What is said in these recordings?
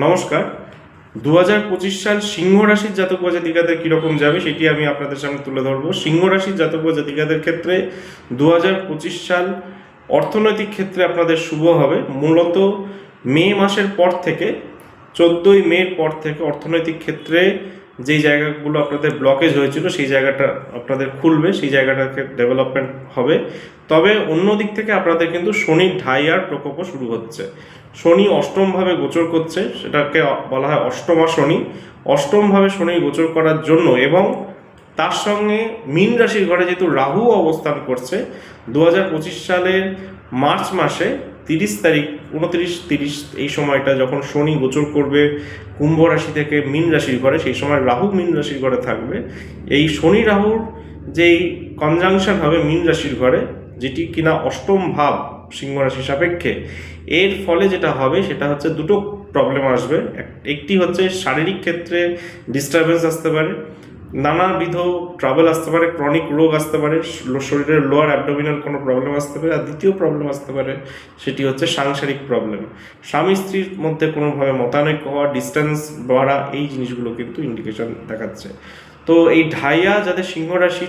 নমস্কার। 2025 সাল সিংহ রাশির জাতক বা জাতিকাদের কীরকম যাবে সেটি আমি আপনাদের সামনে তুলে ধরবো। সিংহ রাশির জাতক বা জাতিকাদের ক্ষেত্রে 2025 সাল অর্থনৈতিক ক্ষেত্রে আপনাদের শুভ হবে। মূলত মে মাসের পর থেকে 14ই মের পর থেকে অর্থনৈতিক ক্ষেত্রে যেই জায়গাগুলো আপনাদের ব্লকেজ হয়েছিল সেই জায়গাটা আপনাদের খুলবে, সেই জায়গাটাকে ডেভেলপমেন্ট হবে। তবে অন্য দিক থেকে আপনাদের কিন্তু শনির ঢাইয়ার প্রকোপও শুরু হচ্ছে। শনি অষ্টমভাবে গোচর করছে, সেটাকে বলা হয় অষ্টমা শনি। অষ্টমভাবে শনি গোচর করার জন্য এবং তার সঙ্গে মীন রাশির ঘরে যেহেতু রাহু অবস্থান করছে, 2025 সালের মার্চ মাসে 30 তারিখ 29-30 এই সময়টা যখন শনি গোচর করবে কুম্ভ রাশি থেকে মীন রাশির ঘরে, সেই সময় রাহু মীন রাশির ঘরে থাকবে। এই শনি রাহুর যেই কনজাংশন হবে মীন রাশির ঘরে, যেটি কিনা অষ্টম ভাব সিংহ রাশি সাপেক্ষে, এর ফলে যেটা হবে সেটা হচ্ছে দুটো প্রবলেম আসবে। একটি হচ্ছে শারীরিক ক্ষেত্রে ডিস্টারবেন্স আসতে পারে, নানাবিধ ট্রাভেল আসতে পারে, ক্রনিক রোগ আসতে পারে, শরীরের লোয়ার অ্যাবডোমিনাল কোনো প্রবলেম আসতে পারে। আর দ্বিতীয় প্রবলেম আসতে পারে সেটি হচ্ছে সাংসারিক প্রবলেম, স্বামী স্ত্রীর মধ্যে কোনোভাবে মতানৈক্য হওয়া, ডিস্টেন্স বাড়া, এই জিনিসগুলো কিন্তু ইন্ডিকেশন দেখাচ্ছে। তো এই ঢাইয়া যাদের সিংহ রাশি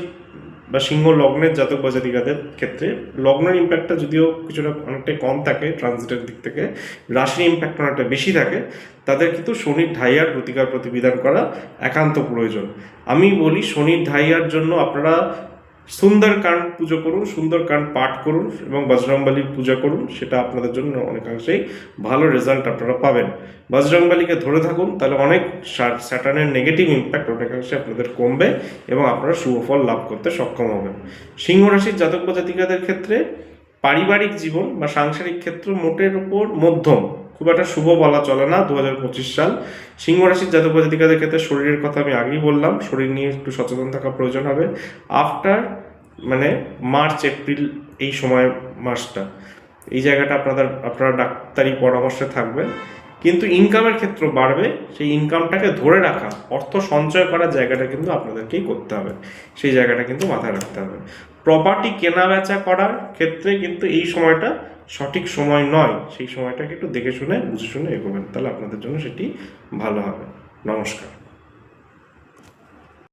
বা সিংহ লগ্নের জাতক বা জাতিকাদের ক্ষেত্রে, লগ্নের ইম্প্যাক্টটা যদিও কিছুটা অনেকটাই কম থাকে ট্রানজিটের দিক থেকে, রাশির ইম্প্যাক্ট অনেকটা বেশি থাকে, তাদের কিন্তু শনির ঢাইয়ার প্রতিকার প্রতিবিধান করা একান্ত প্রয়োজন। আমি বলি শনির ঢাইয়ার জন্য আপনারা সুন্দরকাণ্ড পুজো করুন, সুন্দরকাণ্ড পাঠ করুন এবং বজরংবলীর পূজা করুন, সেটা আপনাদের জন্য অনেকাংশেই ভালো রেজাল্ট আপনারা পাবেন। বজরংবলীকে ধরে থাকুন, তাহলে অনেক স্যাটার্নের নেগেটিভ ইম্প্যাক্ট অনেকাংশে আপনাদের কমবে এবং আপনারা শুভফল লাভ করতে সক্ষম হবেন। সিংহ রাশির জাতক বা জাতিকাদের ক্ষেত্রে পারিবারিক জীবন বা সাংসারিক ক্ষেত্র মোটের উপর মধ্যম, খুব একটা শুভ বলা চলে না 2025 সাল। সিংহ রাশির জাতক বা জাতিকাদের ক্ষেত্রে শরীরের কথা আমি আগেই বললাম, শরীর নিয়ে একটু সচেতন থাকা প্রয়োজন হবে। আফটার মার্চ এপ্রিল এই সময় মাসটা, এই জায়গাটা আপনারা ডাক্তারি পরামর্শে থাকবেন। কিন্তু ইনকামের ক্ষেত্র বাড়বে, সেই ইনকামটাকে ধরে রাখা, অর্থ সঞ্চয় করার জায়গাটা কিন্তু আপনাদেরকেই করতে হবে, সেই জায়গাটা কিন্তু মাথায় রাখতে হবে। প্রপার্টি কেনা বেচা করার ক্ষেত্রে কিন্তু এই সময়টা সঠিক সময় নয়, সেই সময়টাকে একটু দেখে শুনে বুঝে শুনে এগোবেন, তাহলে আপনাদের জন্য সেটি ভালো হবে। নমস্কার।